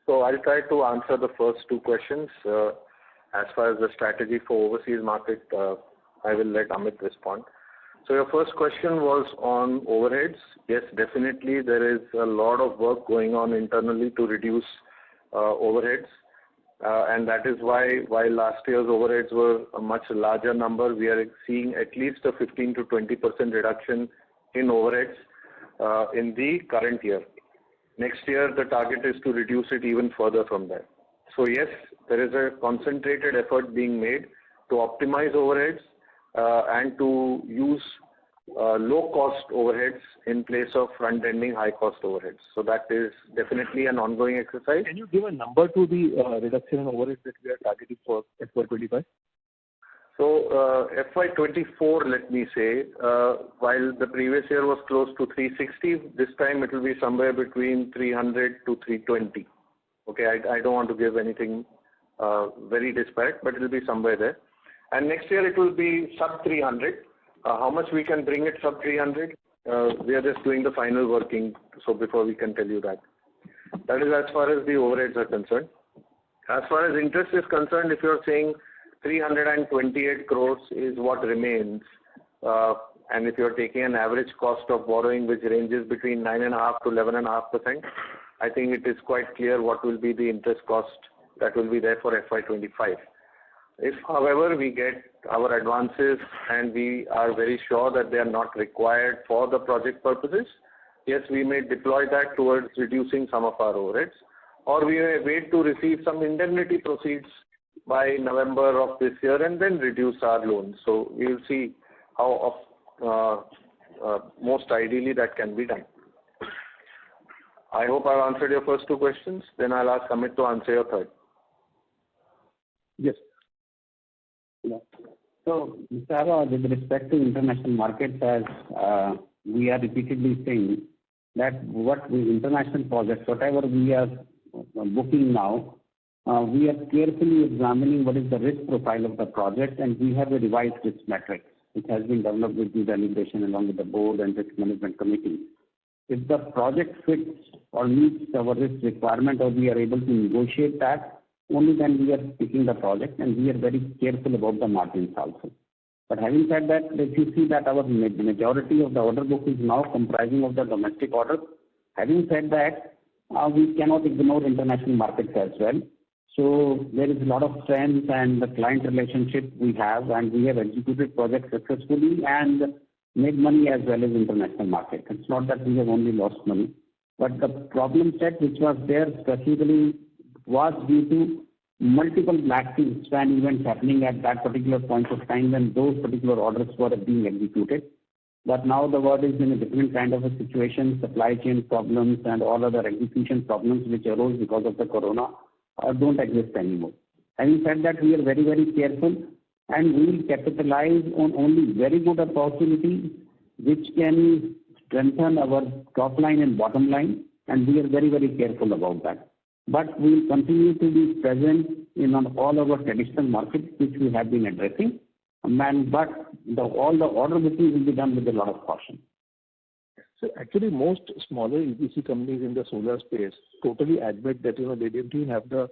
So I'll try to answer the first two questions. As far as the strategy for overseas market, I will let Amit respond. So your first question was on overheads. Yes, definitely there is a lot of work going on internally to reduce overheads. And that is why, while last year's overheads were a much larger number, we are seeing at least a 15 to 20% reduction in overheads in the current year. Next year, the target is to reduce it even further from there. So yes, there is a concentrated effort being made to optimize overheads and to use low-cost overheads in place of front-ending high-cost overheads. So that is definitely an ongoing exercise. Can you give a number to the reduction in overheads that we are targeting for FY25? So FY24, let me say, while the previous year was close to 360, this time it will be somewhere between 300 to 320. Okay, I don't want to give anything very disparate, but it will be somewhere there. And next year it will be sub 300. How much we can bring it sub 300? We are just doing the final working, so before we can tell you that. That is as far as the overheads are concerned. As far as interest is concerned, if you're saying 328 crores is what remains, and if you're taking an average cost of borrowing which ranges between 9.5% to 11.5%, I think it is quite clear what will be the interest cost that will be there for FY25. If, however, we get our advances and we are very sure that they are not required for the project purposes, yes, we may deploy that towards reducing some of our overheads, or we may wait to receive some indemnity proceeds by November of this year and then reduce our loans. So we will see how most ideally that can be done. I hope I've answered your first two questions. Then I'll ask Amit to answer your third. Yes. Yeah. So, Mr. with respect to international markets, as we are repeatedly saying that international projects, whatever we are booking now, we are carefully examining what is the risk profile of the project, and we have a revised risk matrix which has been developed with due deliberation along with the board and risk management committee. If the project fits or meets our risk requirement, or we are able to negotiate that, only then we are picking the project, and we are very careful about the margins also. But having said that, if you see that our majority of the order book is now comprising of the domestic orders, having said that, we cannot ignore international markets as well. So there is a lot of strength and the client relationship we have, and we have executed projects successfully and made money as well as international market. It's not that we have only lost money, but the problem set which was there specifically was due to multiple black swan events happening at that particular point of time when those particular orders were being executed. But now the world is in a different kind of a situation. Supply chain problems and all other execution problems which arose because of the corona don't exist anymore. Having said that, we are very, very careful, and we will capitalize on only very good opportunities which can strengthen our top line and bottom line, and we are very, very careful about that. But we will continue to be present in all our traditional markets which we have been addressing, but all the order booking will be done with a lot of caution. So actually, most smaller EPC companies in the solar space totally admit that they didn't even have the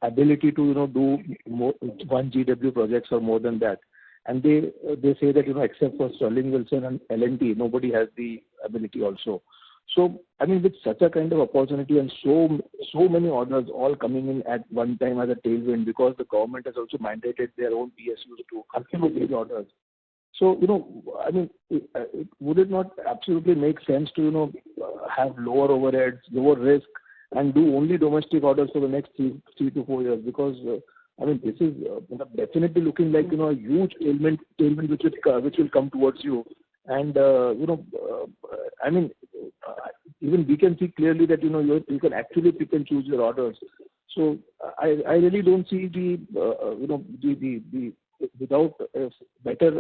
ability to do more, 1 GW projects or more than that, and they say that except for Sterling Wilson and L&T, nobody has the ability also. So I mean, with such a kind of opportunity and so many orders all coming in at one time as a tailwind, because the government has also mandated their own PSUs to consume these orders. So, I mean, would it not absolutely make sense to, have lower overheads, lower risk, and do only domestic orders for the next 3 to 4 years? Because I mean, this is definitely looking like a huge ailment which will come towards you. And I mean, even we can see clearly that you can actually pick and choose your orders. So I really don't see the without a better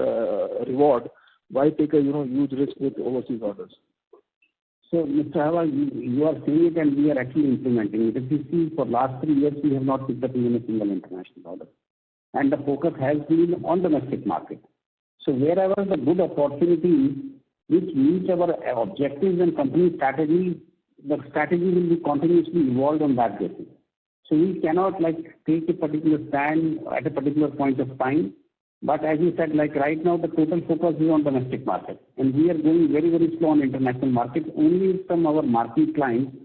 reward, why take a huge risk with overseas orders? So, Mr. Hawa, you are saying it and we are actually implementing it. If you see, for last 3 years, we have not picked up even a single international order. And the focus has been on domestic market. So wherever the good opportunities which meet our objectives and company strategy, the strategy will be continuously evolved on that basis. So we cannot take a particular stand at a particular point of time. But as you said, right now the total focus is on domestic market, and we are going very, very slow on international market. Only from our marquee clients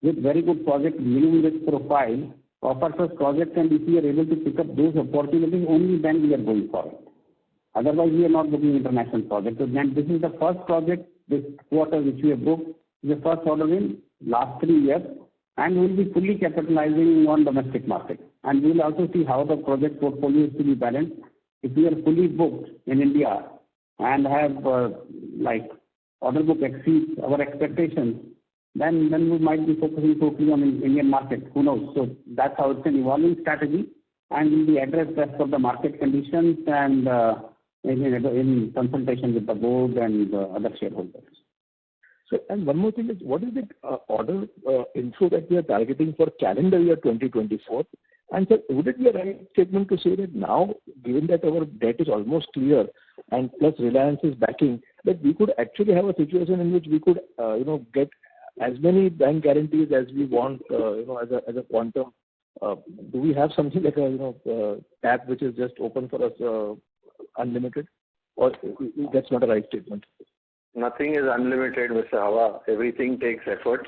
with very good project, minimum risk profile, offers us projects, and if we are able to pick up those opportunities, only then we are going for it. Otherwise, we are not booking international projects. So then this is the first project this quarter which we have booked, the first order in last 3 years, and we will be fully capitalizing on domestic market. And we will also see how the project portfolio is to be balanced. If we are fully booked in India and have order book exceeds our expectations, then we might be focusing totally on the Indian market. Who knows? So that's how it's an evolving strategy, and will be addressed as per the market conditions and in consultation with the board and other shareholders. So, and one more thing is, what is the order inflow that we are targeting for calendar year 2024? And sir, would it be a right statement to say that now, given that our debt is almost clear and plus Reliance is backing, that we could actually have a situation in which we could, get as many bank guarantees as we want, as a quantum? Do we have something like a tap which is just open for us, unlimited, or that's not a right statement? Nothing is unlimited, Mr. Hawa. Everything takes efforts.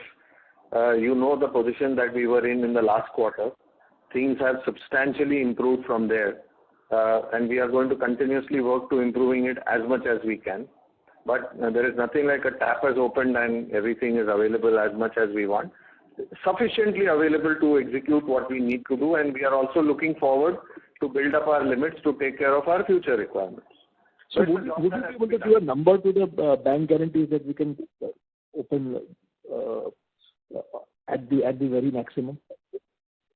The position that we were in the last quarter. Things have substantially improved from there, and we are going to continuously work to improving it as much as we can. But there is nothing like a tap has opened and everything is available as much as we want. Sufficiently available to execute what we need to do, and we are also looking forward to build up our limits to take care of our future requirements. So would you be able to give a number to the bank guarantees that we can open at the very maximum?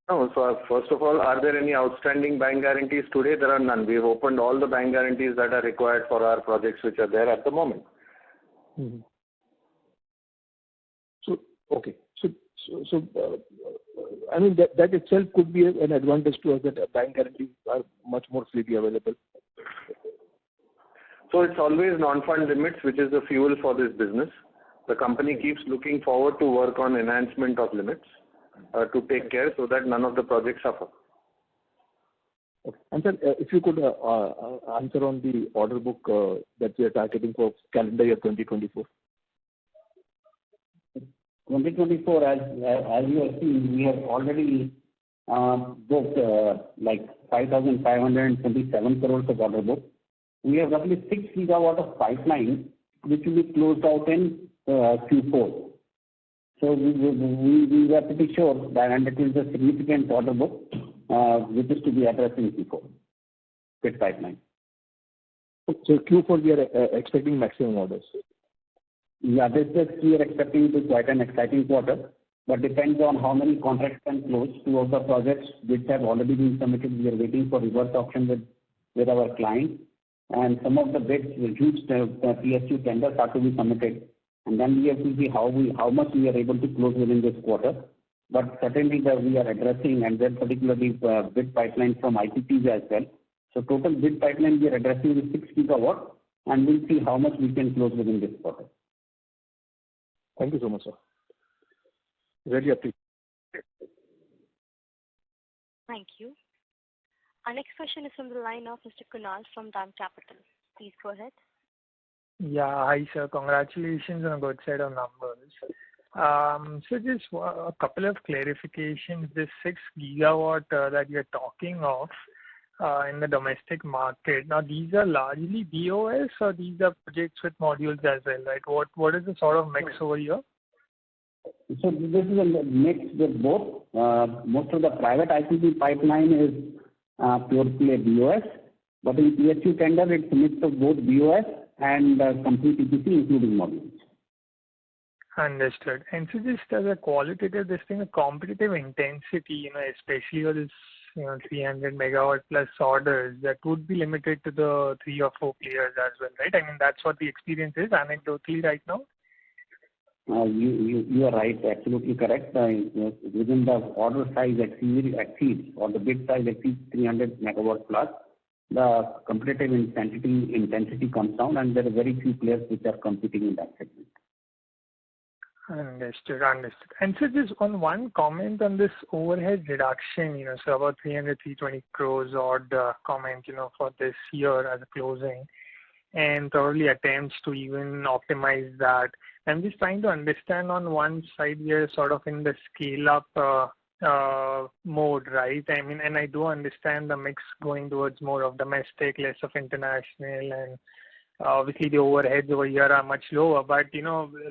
No, so first of all, are there any outstanding bank guarantees today? There are none. We have opened all the bank guarantees that are required for our projects which are there at the moment. Mm-hmm. So, okay. So I mean, that itself could be an advantage to us, that bank guarantees are much more freely available. So it's always non-fund limits, which is the fuel for this business. The company keeps looking forward to work on enhancement of limits to take care so that none of the projects suffer. Okay. And sir, if you could answer on the order book that we are targeting for calendar year 2024. 2024, as you have seen, we have already booked 5,527 crores of order book. We have roughly 6 gigawatt of pipeline, which will be closed out in Q4. So we were pretty sure that, and it is a significant order book, which is to be addressed in Q4 with pipeline. So Q4 we are expecting maximum orders. Yeah, this we are expecting to be quite an exciting quarter, but depends on how many contracts can close. 2 of the projects which have already been submitted, we are waiting for reverse auction with our client, and some of the bids, huge PSU tenders are to be submitted, and then we have to see how much we are able to close within this quarter. But certainly we are addressing, and then particularly bid pipeline from IPPs as well. So total bid pipeline we are addressing is 6 gigawatt, and we'll see how much we can close within this quarter. Thank you so much, sir. Really appreciate it. Thank you. Our next question is from the line of Mr. Kunal from DAM Capital. Please go ahead. Yeah, hi sir. Congratulations on a good set of numbers. So just a couple of clarifications. This 6 gigawatt that you're talking of in the domestic market. Now, these are largely BOS or these are projects with modules as well, right? What is the sort of mix over here? So this is a mix with both. Most of the private IPP pipeline is pure play BOS. But in PSU tender, it's a mix of both BOS and complete EPC, including modules. Understood. And so just as a qualitative, this thing, a competitive intensity, especially for this, 300 megawatt plus orders, that would be limited to the 3 or 4 players as well, right? I mean, that's what the experience is anecdotally right now. You are right, absolutely correct. Within the order size exceeds, or the bid size exceeds 300 megawatt plus, the competitive intensity comes down, and there are very few players which are competing in that segment. Understood. And so just on one comment on this overhead reduction, so about 320 crores odd comment, for this year as a closing, and probably attempts to even optimize that. I'm just trying to understand, on one side we are sort of in the scale up mode, right? I mean, and I do understand the mix going towards more of domestic, less of international, and obviously the overheads over here are much lower. But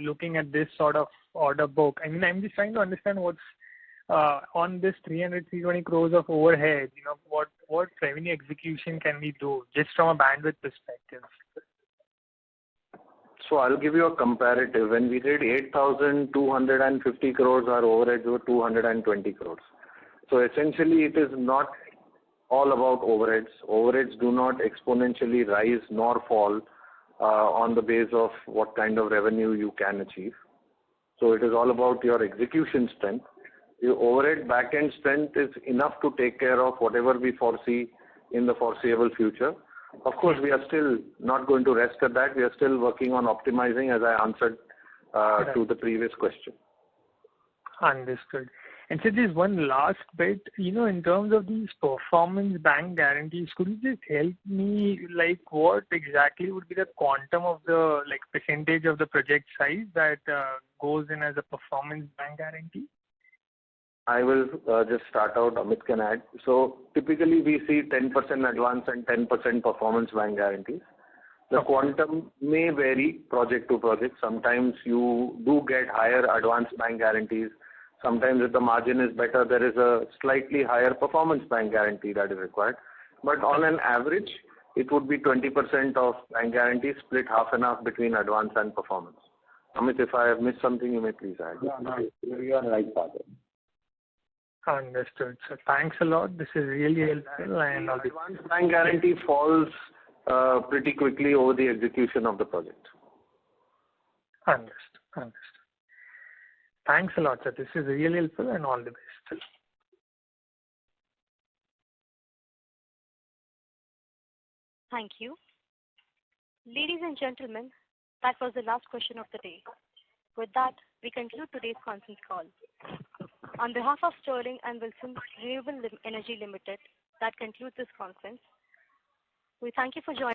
looking at this sort of order book, I mean, I'm just trying to understand what's on this 320 crores of overhead. What revenue execution can we do just from a bandwidth perspective? So I'll give you a comparative. When we did 8,250 crores, our overheads were 220 crores. So essentially, it is not all about overheads. Overheads do not exponentially rise nor fall on the base of what kind of revenue you can achieve. So it is all about your execution strength. Your overhead back-end strength is enough to take care of whatever we foresee in the foreseeable future. Of course, we are still not going to rest at that. We are still working on optimizing, as I answered to the previous question. Understood. And so just one last bit, in terms of these performance bank guarantees, could you just help me, what exactly would be the quantum of the, percentage of the project size that goes in as a performance bank guarantee? I will just start out, Amit can add. So typically we see 10% advance and 10% performance bank guarantees. The quantum may vary project to project. Sometimes you do get higher advance bank guarantees. Sometimes if the margin is better, there is a slightly higher performance bank guarantee that is required. But on an average, it would be 20% of bank guarantees split half and half between advance and performance. Amit, if I have missed something, you may please add. No, you are right, Father. Understood. So thanks a lot. This is really helpful. And advance bank guarantee falls pretty quickly over the execution of the project. Understood. Thanks a lot, sir. This is really helpful, and all the best. Thank you. Ladies and gentlemen, that was the last question of the day. With that, we conclude today's conference call. On behalf of Sterling and Wilson Renewable Energy Limited, that concludes this conference. We thank you for joining.